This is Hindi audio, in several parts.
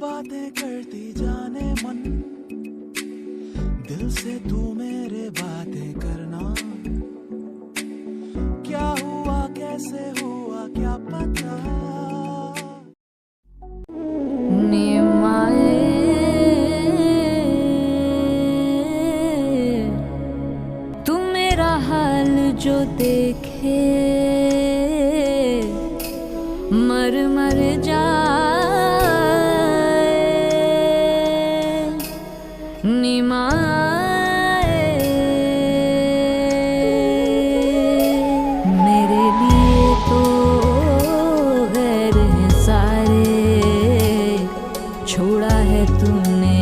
बातें करती जाने मन, दिल से तू मेरे बातें करना। क्या हुआ कैसे हुआ क्या पता। तू मेरा हाल जो देखे मर मर जाए, निमाए मेरे लिए तो गैर हैं सारे, छोड़ा है तूने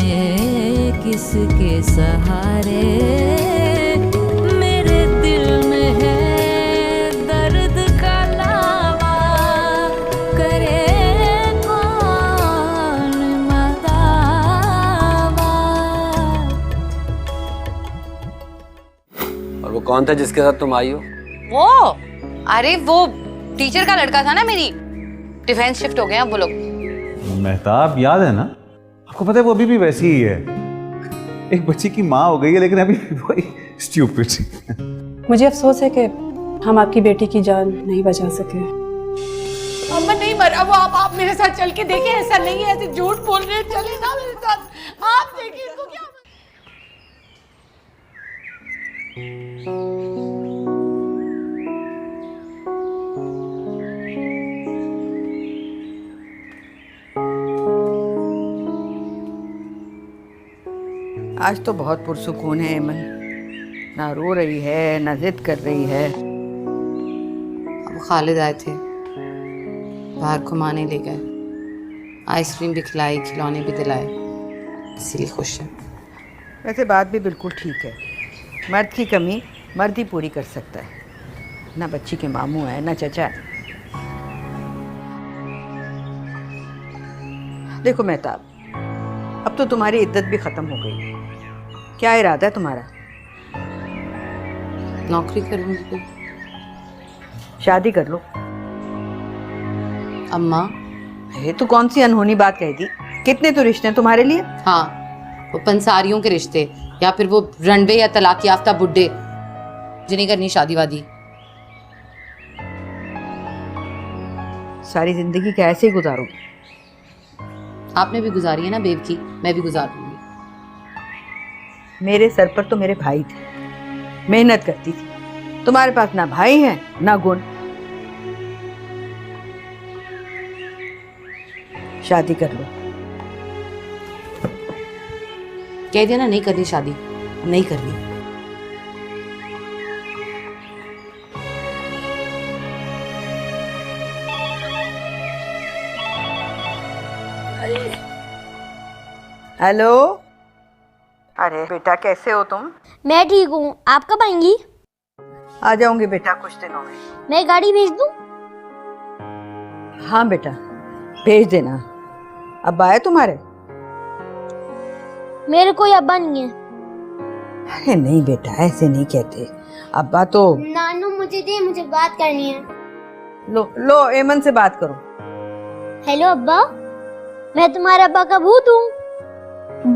किसके सहारे। मेरे दिल में है दर्द का लावा, करे कौन मदावा। और वो कौन था जिसके साथ तुम आई हो? वो अरे वो टीचर का लड़का था ना, मेरी डिफेंस शिफ्ट हो गए हैं वो लोग। मेहताब याद है ना? आपको पता है वो अभी भी वैसी ही है, एक बच्ची की माँ हो गई है लेकिन अभी भी वही स्टूपिड। मुझे अफसोस है कि हम आपकी बेटी की जान नहीं बचा सके। अम्मा नहीं मरा वो, आप मेरे साथ चल के देखें, ऐसा नहीं है, ऐसे झूठ बोल रहे हैं, चले ना मेरे साथ, आप देखिए इसको क्या। आज तो बहुत पुरसुकून है एमन, ना रो रही है ना जिद कर रही है। अब खालिद आए थे, बाहर घुमाने ले गए, आइसक्रीम भी खिलाई, खिलौने भी दिलाए, इसीलिए खुश है। वैसे बात भी बिल्कुल ठीक है, मर्द की कमी मर्द ही पूरी कर सकता है, ना बच्ची के मामू है ना चचा। देखो मेहताब, अब तो तुम्हारी इद्दत भी खत्म हो गई, क्या इरादा है तुम्हारा? नौकरी करूंगी, शादी कर लो। अम्मा ये तो कौन सी अनहोनी बात कह दी, कितने तो रिश्ते हैं तुम्हारे लिए। हाँ, वो पंसारियों के रिश्ते या फिर वो रणवे या तलाक याफ्ता बुड्ढे जिन्हें करनी शादी वादी। सारी जिंदगी क्या ऐसे ही गुजारोगे? आपने भी गुजारी है ना बेव की, मैं भी गुजार दूंगी। मेरे सर पर तो मेरे भाई थे, मेहनत करती थी, तुम्हारे पास ना भाई है ना गुण। शादी कर लो। कह दिया ना नहीं करनी शादी, नहीं करनी। हेलो, अरे बेटा कैसे हो तुम? मैं ठीक हूँ, आप कब आएंगी? आ जाऊंगी बेटा कुछ दिनों में। मैं गाड़ी भेज दूँ? हाँ बेटा भेज देना। अब्बा है तुम्हारे? मेरे कोई अब्बा नहीं है। अरे नहीं बेटा ऐसे नहीं कहते, अब्बा तो। नानू मुझे दे, मुझे बात करनी है। लो लो एमन से बात करो। हेलो अब्बा, मैं तुम्हारा अब्बा का भूत हूँ।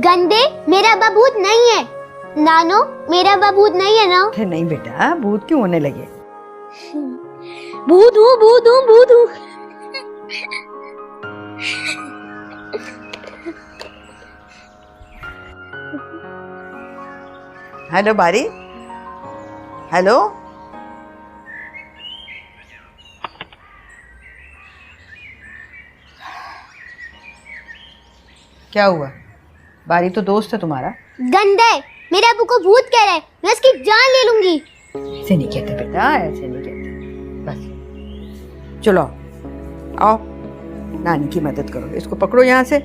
गंदे, मेरा अब्बा भूत नहीं है। नानो, मेरा अब्बा भूत नहीं है ना? अरे नहीं बेटा, भूत क्यों होने लगे? भूत हूँ, भूत हूँ, भूत हूँ। हेलो बारी, हेलो। क्या हुआ? बारी तो दोस्त है तुम्हारा। गंदे, मेरे अब्बू को भूत कह रहे हैं, मैं इसकी जान ले लूंगी। ऐसे नहीं कहते बेटा, ऐसे नहीं कहते। बस चलो आओ, नानी की मदद करो, इसको पकड़ो यहाँ से।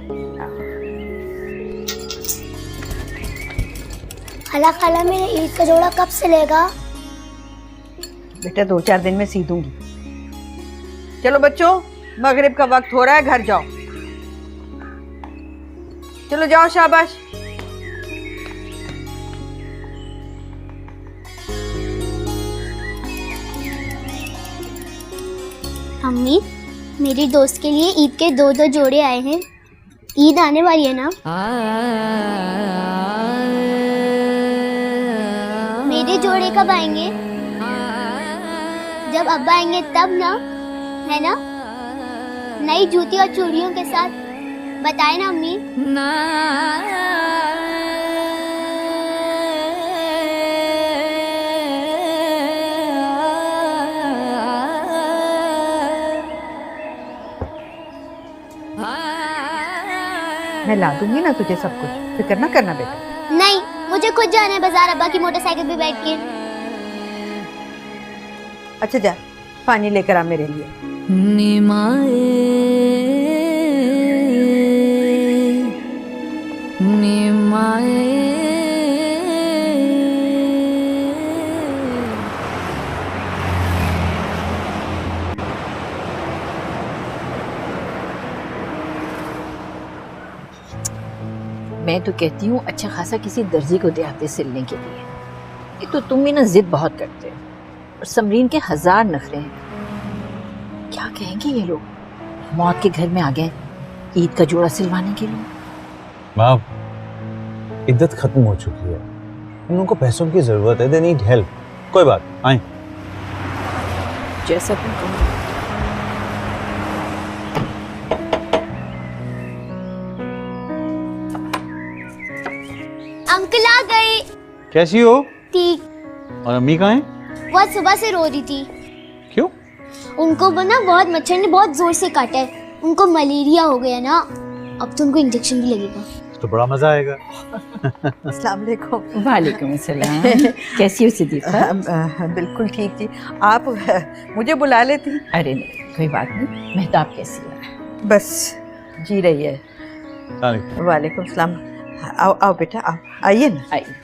खाला खाला, मेरा ईद का जोड़ा कब से लेगा? बेटा 2-4 दिन में सी दूंगी। चलो बच्चों, मगरिब का वक्त हो रहा है, घर जाओ। चलो जाओ, शाबाश। अम्मी, मेरी दोस्त के लिए ईद के 2-2 जोड़े आए हैं। ईद आने वाली है ना, मेरे जोड़े कब आएंगे? जब अब्बा आएंगे तब ना, है ना? नई जूती और चूड़ियों के साथ, बताए ना अम्मी? मैं ला दूंगी ना तुझे सब कुछ, फिक्र ना करना बेटा। नहीं, मुझे खुद जाना है बाजार अब्बा की मोटरसाइकिल पे बैठ के। अच्छा जा, पानी लेकर आ मेरे लिए। निमाए निमाए मैं तो कहती हूँ अच्छा खासा किसी दर्जी को दे आते सिलने के लिए। एक तो तुम भी ना जिद बहुत करते हो और समरीन के 1000 नखरे हैं। क्या कहेंगे ये लोग, मौत के घर में आ गए ईद का जोड़ा सिलवाने के लिए। माँ, इद्दत खत्म हो चुकी है, इन लोगों को पैसों की जरूरत है, दे नीड हेल्प। कोई बात, आए। जैसा तुम कहो। अंकल आ गए। कैसी हो? ठीक। और अम्मी कहाँ हैं? वो सुबह से रो रही थी। क्यों? उनको वो ना बहुत मच्छर ने बहुत जोर से काटा है, उनको मलेरिया हो गया ना, अब तो उनको इंजेक्शन भी लगेगा। तो बड़ा मजा आएगा। अस्सलाम वालेकुम। वालेकुम अस्सलाम। कैसी हो सिद्दीक़ा? बिल्कुल ठीक थी। आप मुझे बुला लेती? अरे नहीं, कोई बात नहीं। मेहताब कैसी है? बस जी रही है। वालेकुम सलाम। आओ आओ बेटा, आओ, आइए ना। आइए।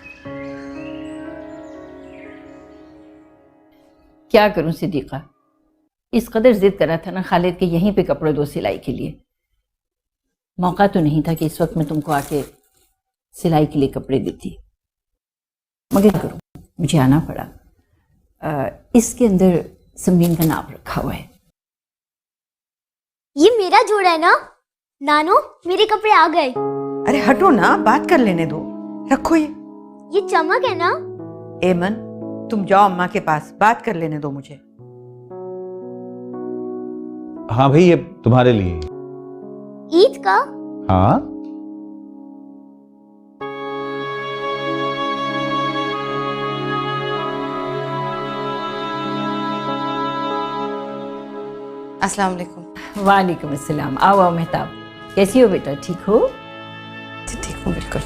क्या करूं सिद्दीक़ा, इस कदर जिद करा था ना खालिद के यहीं पे कपड़े दो सिलाई के लिए। मौका तो नहीं था कि इस वक्त मैं तुमको आके सिलाई के लिए कपड़े देती, मगर क्या करूं, मुझे आना पड़ा। इसके अंदर समरीन का नाम रखा हुआ है। ये मेरा जोड़ा है ना? नानो, मेरे कपड़े आ गए। अरे हटो ना, बात कर लेने दो, रखो ये चमक है ना? एमन, तुम जाओ अम्मा के पास, बात कर लेने दो मुझे। हाँ भाई, ये तुम्हारे लिए। ईद का? हाँ। अस्सलाम वालेकुम। वालेकुम अस्सलाम। आओ आओ मेहताब, कैसी हो बेटा, ठीक हो? ठीक हूँ बिल्कुल।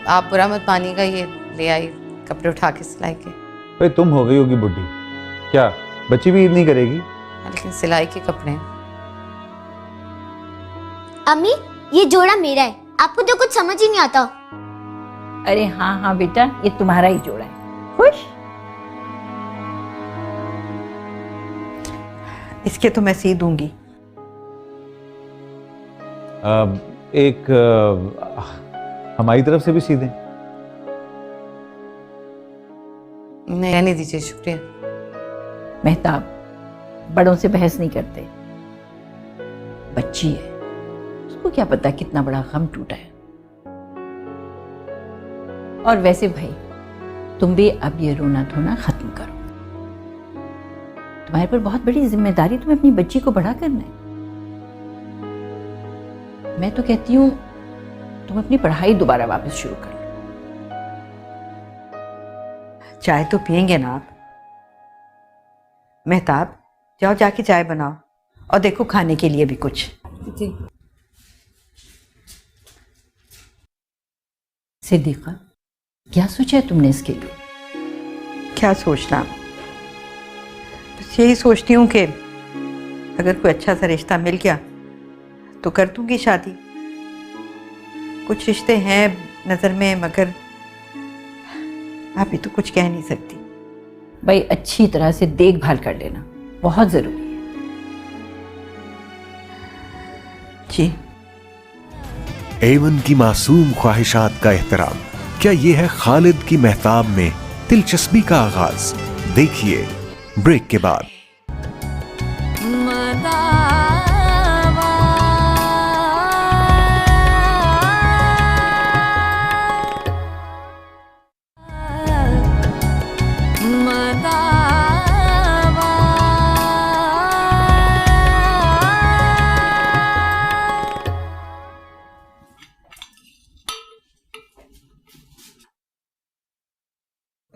आप बुरा मत मानिएगा, ये ले आई कपड़े उठा के सिलाई के। भाई तुम हो गई होगी बुढ़ी, क्या बच्ची भी ईद नहीं करेगी? लेकिन सिलाई के कपड़े हैं। अम्मी, ये जोड़ा मेरा है, आपको तो कुछ समझ ही नहीं आता। अरे हाँ हाँ बेटा, ये तुम्हारा ही जोड़ा है। खुश? इसके तो मैं सी दूंगी। एक हमारी तरफ से भी सी दें। नहीं रहने दीजिए, शुक्रिया। मेहताब, बड़ों से बहस नहीं करते, बच्ची है, उसको क्या पता कितना बड़ा गम टूटा है। और वैसे भाई, तुम भी अब ये रोना धोना खत्म करो। तुम्हारे पर बहुत बड़ी जिम्मेदारी, तुम्हें अपनी बच्ची को बड़ा करना है। मैं तो कहती हूँ तुम अपनी पढ़ाई दोबारा वापस शुरू कर लो। चाय तो पियेंगे ना आप? मेहताब, जाओ जाके चाय बनाओ और देखो खाने के लिए भी कुछ। जी। सिद्दीक़ा, क्या सोचा है तुमने इसके लिए? क्या सोचना, बस यही सोचती हूँ कि अगर कोई अच्छा सा रिश्ता मिल गया तो कर दूंगी शादी। कुछ रिश्ते हैं नज़र में, मगर अभी तो कुछ कह नहीं सकती। भाई अच्छी तरह से देखभाल कर लेना, बहुत ज़रूरी है। जी। एमन की मासूम ख्वाहिशात का एहतराम, क्या ये है खालिद की मेहताब में दिलचस्पी का आगाज? देखिए ब्रेक के बाद।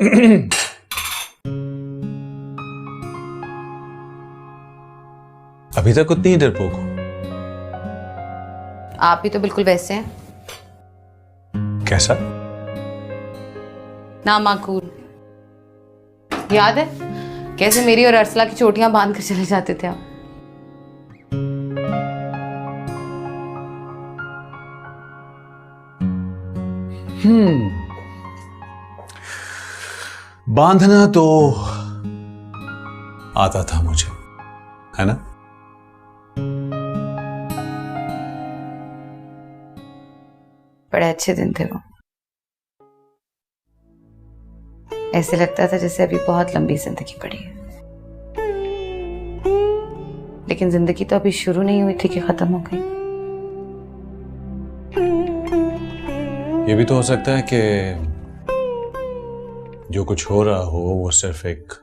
अभी तक उतनी ही डरपोक हो। आप भी तो बिल्कुल वैसे हैं। कैसा? नामाकूल। याद है कैसे मेरी और अरसला की चोटियां बांध कर चले जाते थे आप? बांधना तो आता था मुझे, है ना? बड़े अच्छे दिन थे वो। ऐसे लगता था जैसे अभी बहुत लंबी जिंदगी पड़ी है, लेकिन जिंदगी तो अभी शुरू नहीं हुई थी कि खत्म हो गई। ये भी तो हो सकता है कि जो कुछ हो रहा हो वो सिर्फ एक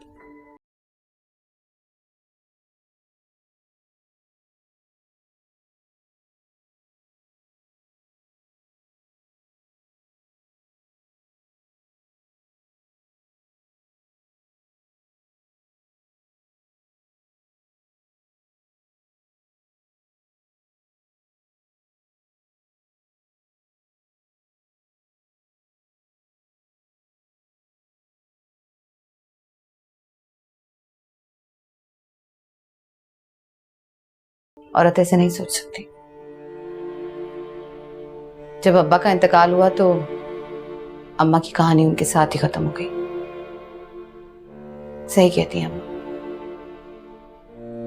औरत ऐसे नहीं सोच सकती। जब अब्बा का इंतकाल हुआ तो अम्मा की कहानी उनके साथ ही खत्म हो गई। सही कहती हैं अम्मा,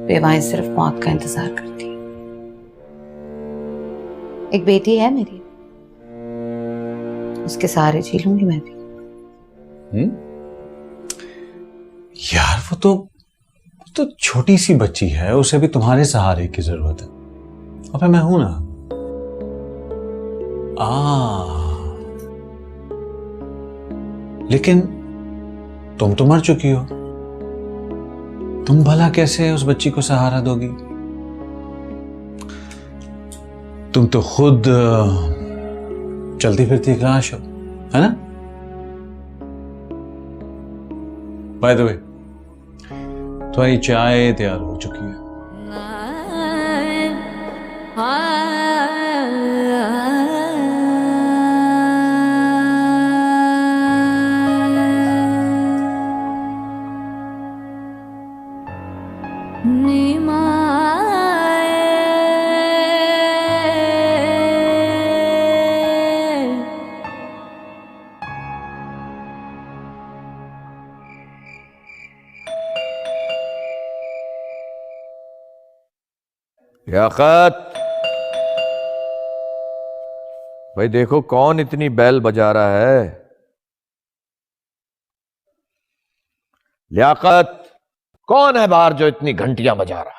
बेवाएं सिर्फ मौत का इंतजार करती हैं। एक बेटी है मेरी, उसके सहारे जी लूंगी मैं भी। यार वो तो छोटी सी बच्ची है, उसे भी तुम्हारे सहारे की जरूरत है। अबे मैं हूं ना। लेकिन तुम तो मर चुकी हो, तुम भला कैसे उस बच्ची को सहारा दोगी? तुम तो खुद चलती फिरती लाश हो, है ना? बाय द वे, तुम्हारी चाय तैयार हो चुकी है। लियाकत, भाई देखो कौन इतनी बैल बजा रहा है। लियाकत, कौन है बाहर जो इतनी घंटियां बजा रहा है?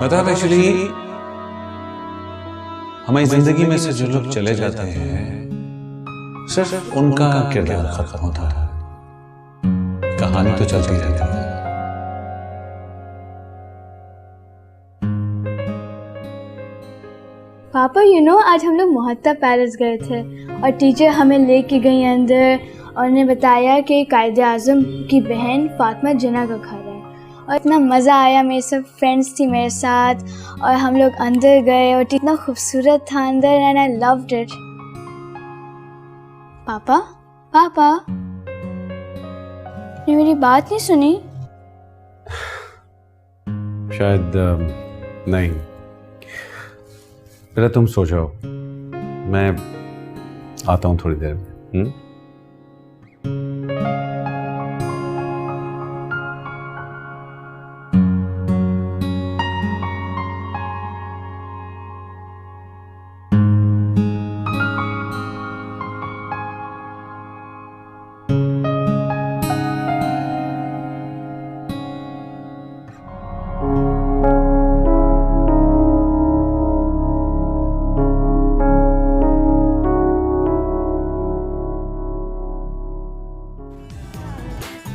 मतलब एक्चुअली हमारी जिंदगी में से जो लोग चले जाते हैं सिर्फ उनका किरदार खत्म होता है, कहानी तो चलती रहती है। पापा आज हम लोग मोहत्ता पैलेस गए थे और टीचर हमें लेके गई अंदर और उन्हें बताया कि कायदे आज़म की बहन फातिमा जिन्ना का घर है और इतना मज़ा आया। मेरे सब फ्रेंड्स थी मेरे साथ और हम लोग अंदर गए और इतना खूबसूरत था अंदर एंड आई लव्ड इट। पापा पापा ने मेरी बात नहीं सुनी? शायद नहीं। पहले तुम सो जाओ, मैं आता हूँ थोड़ी देर में।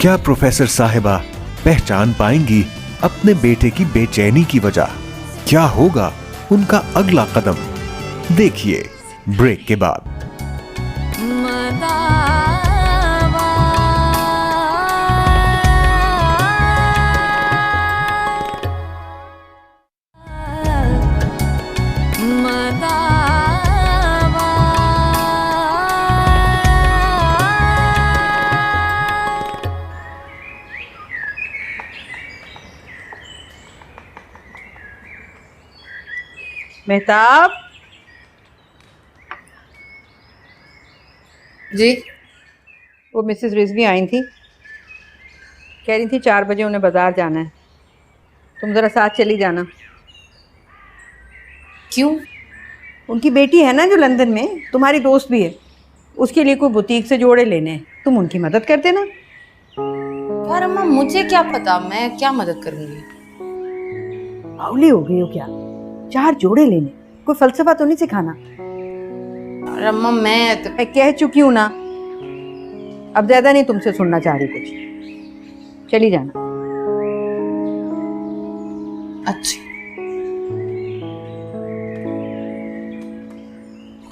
क्या प्रोफेसर साहिबा पहचान पाएंगी अपने बेटे की बेचैनी की वजह? क्या होगा उनका अगला कदम? देखिए ब्रेक के बाद। मेहताब जी। वो मिसेस रिजवी आई थी, कह रही थी 4 बजे उन्हें बाजार जाना है, तुम ज़रा साथ चली जाना। क्यों? उनकी बेटी है ना जो लंदन में, तुम्हारी दोस्त भी है, उसके लिए कोई बुटीक से जोड़े लेने हैं, तुम उनकी मदद कर देना। यार अम्मा मुझे क्या पता, मैं क्या मदद करूंगी? बावली हो गई हो क्या? 4 जोड़े लेने, कोई फलसफा तो नहीं सिखाना। अरे अम्मा मैं कह चुकी हूँ ना, अब ज्यादा नहीं तुमसे सुनना चाह रही कुछ, चली जाना। अच्छा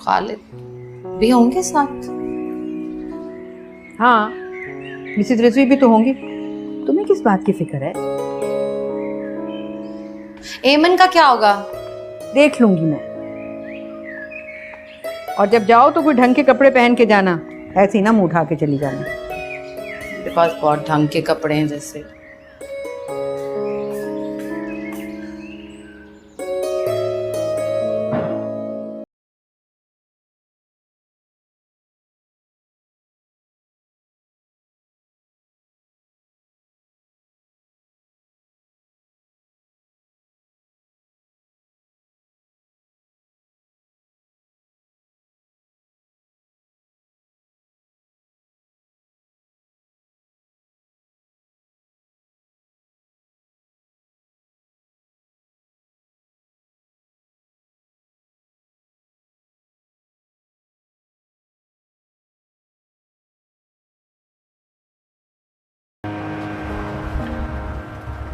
खालिद भी होंगे साथ? हाँ मिसेस रिजवी भी तो होंगी, तुम्हें किस बात की फिक्र है? एमन का क्या होगा? देख लूंगी मैं। और जब जाओ तो कोई ढंग के कपड़े पहन के जाना, ऐसे ही ना मुंह उठा के चली जाना। मेरे पास बहुत ढंग के कपड़े हैं जैसे।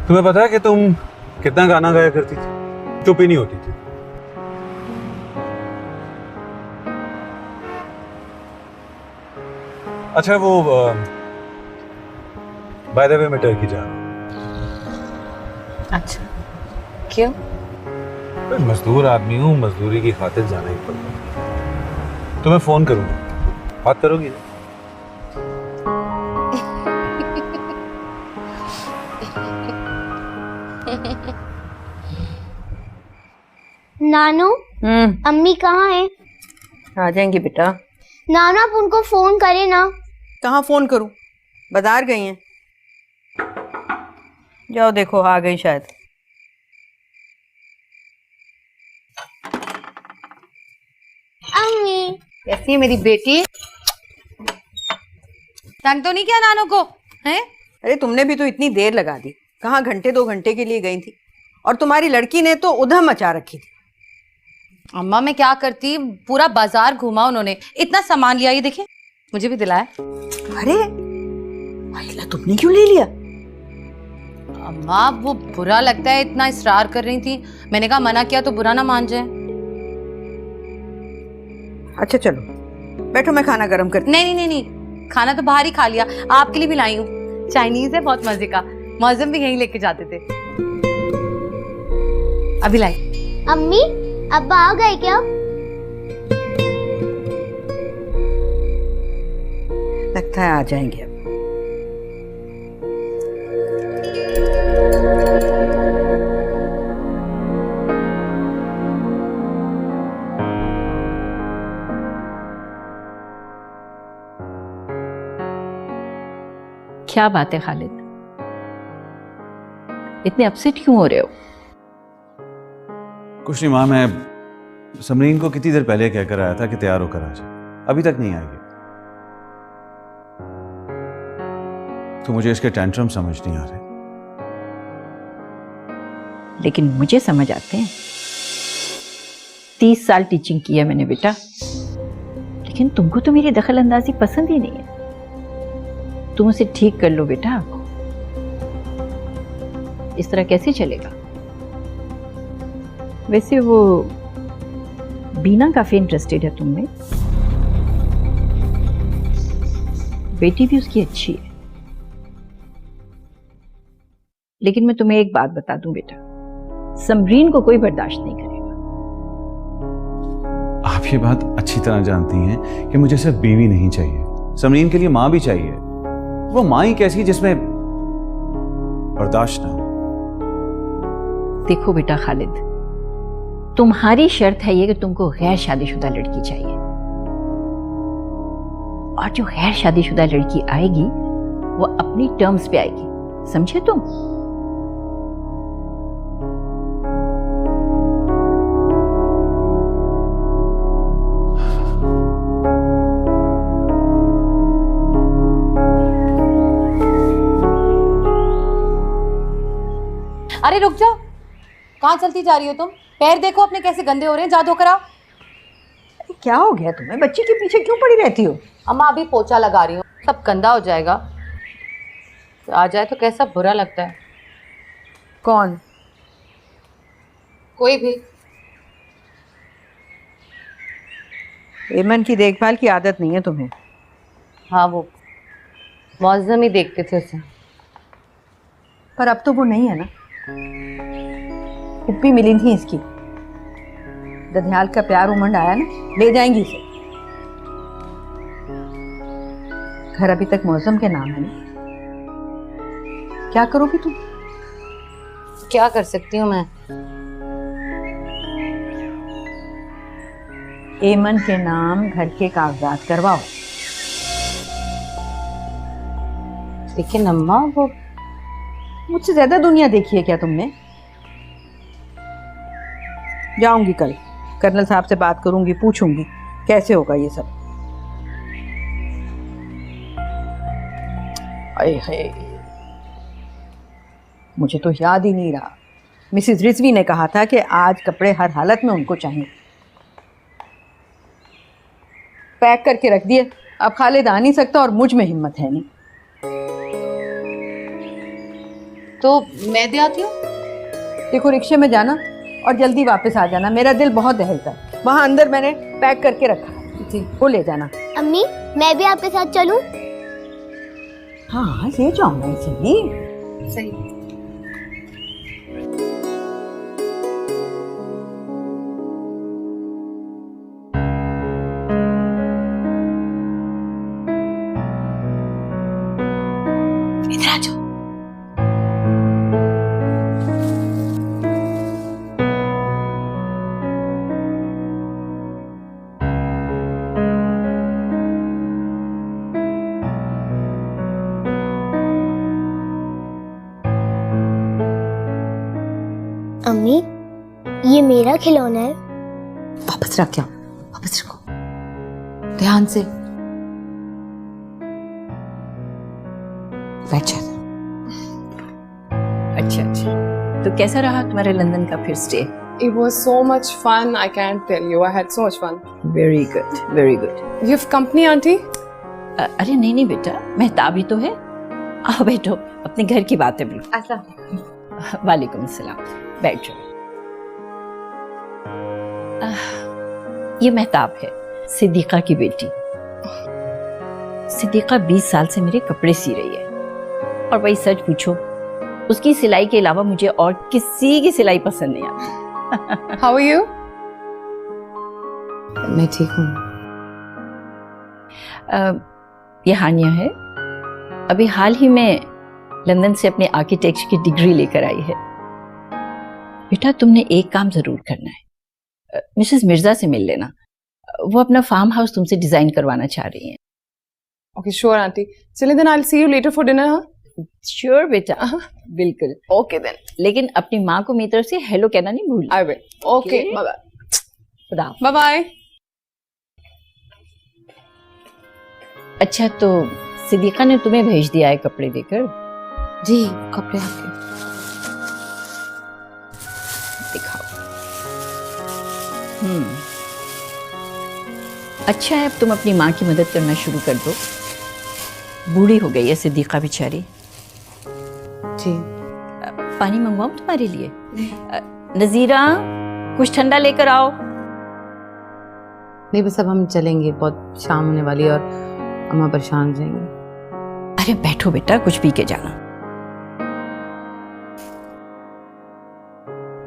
तुम्हें पता है कि तुम कितना गाना गाया करती थी, चुप ही नहीं होती थी। अच्छा वो बाय द वे मैं टर्की जा रहा हूं। अच्छा क्यों? मजदूर आदमी हूँ, मजदूरी की खातिर जाना ही पड़ेगा। तुम्हें फोन करूंगा, बात करोगी ना? नानू अम्मी कहाँ है? आ जाएंगी बेटा। नानू आप उनको फोन करें ना। कहाँ फोन करूं? बाजार गई हैं। जाओ देखो आ गई शायद। अम्मी कैसी है मेरी बेटी? तंग तो नहीं किया नानू को? हैं? अरे तुमने भी तो इतनी देर लगा दी, कहाँ घंटे 2 घंटे के लिए गई थी। और तुम्हारी लड़की ने तो उधम मचा रखी थी। अम्मा मैं क्या करती, पूरा बाजार घूमा उन्होंने, इतना सामान लिया, ये देखिए मुझे भी दिलाया। अरे महिला तुमने क्यों ले लिया? अम्मा वो बुरा लगता है, इतना इसरार कर रही थी, मैंने कहा मना किया तो बुरा ना मान जाए। अच्छा चलो बैठो, मैं खाना गर्म करती। नहीं नहीं नहीं नहीं, खाना तो बाहर ही खा लिया, आपके लिए भी लाई हूँ, चाइनीज है बहुत मजे का, मौसम भी यहीं लेके जाते थे, अभी लाई। अम्मी अब्बा आ गए क्या? लगता है आ जाएंगे अब। क्या बात है खालिद, इतने अपसेट क्यों हो रहे हो? कुछ नहीं माँ, मैं समरीन को कितनी देर पहले कहकर आया था कि तैयार होकर आ जाए, अभी तक नहीं आएगी। तो मुझे इसके टेंट्रम समझ नहीं आ रहे। लेकिन मुझे समझ आते हैं। 30 साल टीचिंग की है मैंने बेटा, लेकिन तुमको तो मेरी दखल अंदाजी पसंद ही नहीं है। तुम उसे ठीक कर लो बेटा, इस तरह कैसे चलेगा? वैसे वो बीना काफी इंटरेस्टेड है तुममें, बेटी भी उसकी अच्छी है। लेकिन मैं तुम्हें एक बात बता दूं बेटा, समरीन को कोई बर्दाश्त नहीं करेगा। आप ये बात अच्छी तरह जानती हैं कि मुझे सिर्फ बीवी नहीं चाहिए, समरीन के लिए माँ भी चाहिए। वो माँ ही कैसी जिसमें बर्दाश्त ना हो। देखो बेटा खालिद, तुम्हारी शर्त है ये कि तुमको गैर शादीशुदा लड़की चाहिए, और जो गैर शादीशुदा लड़की आएगी वो अपनी टर्म्स पे आएगी, समझे तुम? अरे रुक जाओ, कहाँ चलती जा रही हो तुम? पैर देखो अपने कैसे गंदे हो रहे हैं, जा धो कर आओ। क्या हो गया तुम्हें? बच्ची के पीछे क्यों पड़ी रहती हो? अम्मा अभी पोछा लगा रही हूँ, सब गंदा हो जाएगा, तो आ जाए तो कैसा बुरा लगता है। कौन? कोई भी। एमन की देखभाल की आदत नहीं है तुम्हें? हाँ वो मौसम ही देखते थे उसे। पर अब तो वो नहीं है ना। पुप्पी मिली थी इसकी, दधियाल का प्यार उमंड आया ना, ले जाएंगी इसे। घर अभी तक मौसम के नाम है ना। क्या करोगी तुम? क्या कर सकती हूँ मैं? एमन के नाम घर के कागजात करवाओ। लेकिन अम्मा वो मुझसे ज्यादा दुनिया देखी है क्या तुमने? जाऊंगी कल, कर्नल साहब से बात करूंगी, पूछूंगी कैसे होगा ये सब। अरे है, मुझे तो याद ही नहीं रहा। मिसेस रिजवी ने कहा था कि आज कपड़े हर हालत में उनको चाहिए। पैक करके रख दिए, अब खालिद आ नहीं सकता और मुझ में हिम्मत है नहीं। तो मैं दे आती हूँ। देखो रिक्शे में जाना और जल्दी वापस आ जाना, मेरा दिल बहुत दहलता है। वहाँ अंदर मैंने पैक करके रखा है, वो ले जाना। अम्मी मैं भी आपके साथ चलूं? हाँ ये जाऊंगा इसलिए। सही। इधर आ जाओ। अम्मी ये मेरा खिलौना है। वापस रख, क्या वापस रखो, ध्यान से बैठ जा। अच्छा अच्छा, तो तो कैसा रहा तुम्हारे लंदन का फिर stay? It was so much fun, I can't tell you. I had so much fun. Very good, very good. You have company, auntie? अरे नहीं नहीं बेटा, मेहताब ही तो है। आओ बैठो, अपने घर की बात है बिल्कुल। अच्छा। वालेकुम सलाम, बैठ जाओ। ये मेहताब है, सिद्दीका की बेटी। सिद्दीका 20 साल से मेरे कपड़े सी रही है, और भाई सच पूछो, उसकी सिलाई के अलावा मुझे और किसी की सिलाई पसंद नहीं आती। How are you? मैं ठीक हूँ। ये हानिया है, अभी हाल ही में लंदन से अपने आर्किटेक्चर की डिग्री लेकर आई है। बेटा तुमने एक काम जरूर करना है, मिसेस मिर्जा से मिल लेना। वो अपना फार्म हाउस तुमसे डिजाइन करवाना चाह रही हैं। Okay, sure, auntie. Chale, then I'll see you later for dinner, huh? Sure बेटा, बिल्कुल। Okay then. लेकिन अपनी माँ को मेरी तरफ से हेलो कहना नहीं भूलना। I will. Okay, bye-bye. खुदा। Bye-bye. अच्छा, तो सिद्दीका ने तुम्हें भेज दिया है कपड़े देकर? जी, कपड़े आपके। दिखाओ। अच्छा है, अब तुम अपनी माँ की मदद करना शुरू कर दो। बूढ़ी हो गई है सिद्दीका बेचारी। जी। पानी मंगवाऊं तुम्हारे लिए? नजीरा, कुछ ठंडा लेकर आओ। नहीं, बस अब हम चलेंगे, बहुत शाम होने वाली है और अम्मा परेशान हो जाएंगी। अरे बैठो बेटा, कुछ पी के जाना।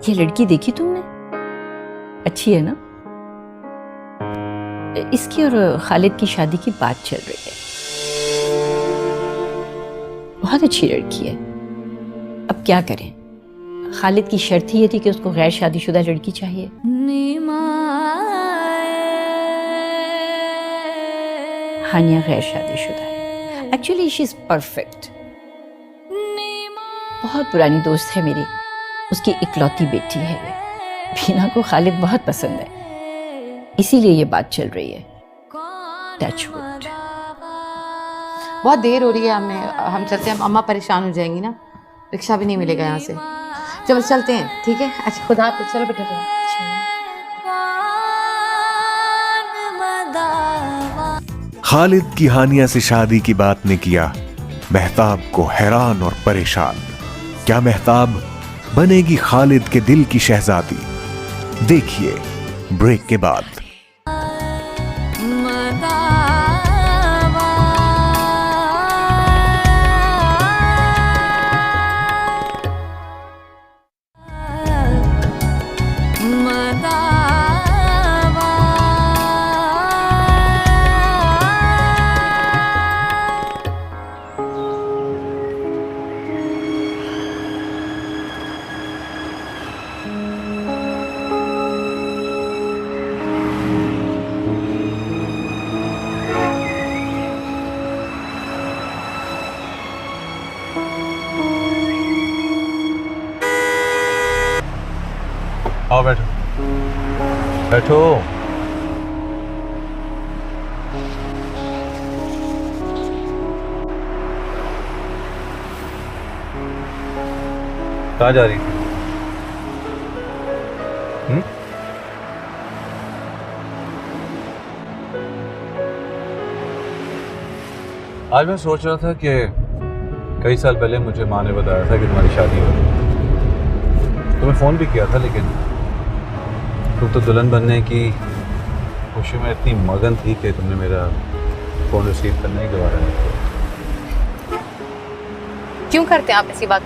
ये लड़की देखी तुमने? अच्छी है ना? इसकी और खालिद की शादी की बात चल रही है। बहुत अच्छी लड़की है। अब क्या करें? खालिद की शर्त ही ये थी कि उसको गैर शादीशुदा लड़की चाहिए। हानिया गैर शादीशुदा है। Actually she is perfect. बहुत पुरानी दोस्त है मेरी, उसकी इकलौती बेटी है ये। बीना को खालिद बहुत पसंद है, इसीलिए ये बात चल रही है। Touch wood. बहुत देर हो रही है, हम चलते हैं, अम्मा परेशान हो जाएंगी ना, रिक्शा भी नहीं मिलेगा यहाँ से। चलो चलते हैं, ठीक है? अच्छा, खुदा हाफिज़। चलो बेटा, चलो। खालिद की हानिया से शादी की बात ने किया मेहताब को हैरान और परेशान। क्या मेहताब बनेगी खालिद के दिल की शहजादी? देखिए ब्रेक के बाद। आओ बैठो, बैठो। कहाँ जा रही थी? आज मैं सोच रहा था कि कई साल पहले मुझे माँ ने बताया था कि तुम्हारी शादी हो रही। तुम्हें फ़ोन भी किया था, लेकिन तुम तो दुल्हन बनने की खुशी में इतनी मगन थी कि तुमने मेरा फ़ोन रिसीव करना ही गवारा नहीं किया। क्यों करते हैं आप ऐसी बात?